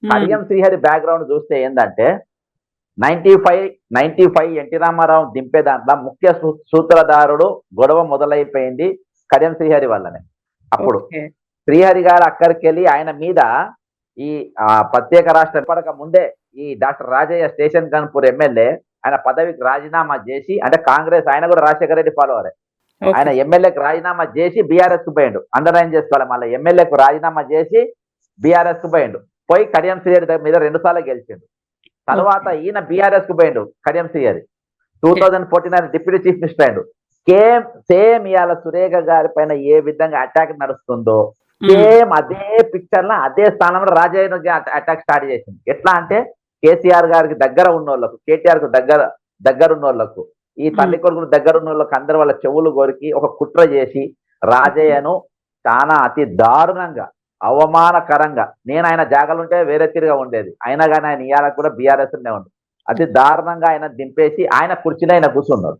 ఉమ్, Kadiyam Srihari background చూస్తే ఏంటంటే 95 NT Ramarao దింపే దాంట్లో ముఖ్య సూత్రధారుడు గొడవ మొదలైపోయింది కడియం శ్రీహరి వల్లనే. అప్పుడు ఓకే. శ్రీహరి గారు అక్కడికి వెళ్ళి ఆయన మీద ఈ ప్రత్యేక రాష్ట్రం పడక ముందే ఈ doctor Rajaiah station Ghanpur MLA ఆయన పదవికి రాజీనామా చేసి, అంటే కాంగ్రెస్, ఆయన కూడా రాజశేఖర రెడ్డి ఫాలోవరే, ఆయన ఓకే. ఎమ్మెల్యేకి రాజీనామా చేసి బీఆర్ఎస్ కు పోయిండు. అండర్లైన్ చేసుకోవాలి, మళ్ళీ ఎమ్మెల్యేకు రాజీనామా చేసి బీఆర్ఎస్ కు పోయిండు. పోయి కడియం శ్రీహరి మీద 2 సార్లు గెలిచిండు. తర్వాత ఓకే. ఈయన బీఆర్ఎస్ కు పోయిండు కడియం శ్రీహరి. ఓకే. 2014 ఆయన డిప్యూటీ చీఫ్ మినిస్టర్ అయిండు. సేమ్ ఇవాళ సురేఖ గారి పైన ఏ విధంగా అటాక్ నడుస్తుందో ఉమ్, సేమ్ అదే పిక్చర్ లో అదే స్థానంలో రాజయ్య అటాక్ స్టార్ట్ చేసింది. ఎట్లా అంటే కేసీఆర్ గారికి దగ్గర ఉన్నోళ్లకు, కేటీఆర్ కు దగ్గర ఉన్నోళ్లకు, ఈ ఉమ్, తల్లి కొడుకులు దగ్గర ఉన్నోళ్ళకు అందరు వాళ్ళ చెవులు కొరికి ఒక కుట్ర చేసి రాజయ్యను చాలా అతి దారుణంగా అవమానకరంగా, నేను ఆయన జాగాలుంటే వేరే తిరిగా ఉండేది, అయినా కానీ ఆయన ఇవాళ కూడా బీఆర్ఎస్ ఉండే ఉండు, అతి దారుణంగా ఆయన దింపేసి ఆయన కుర్చీలో ఆయన కూర్చున్నాడు.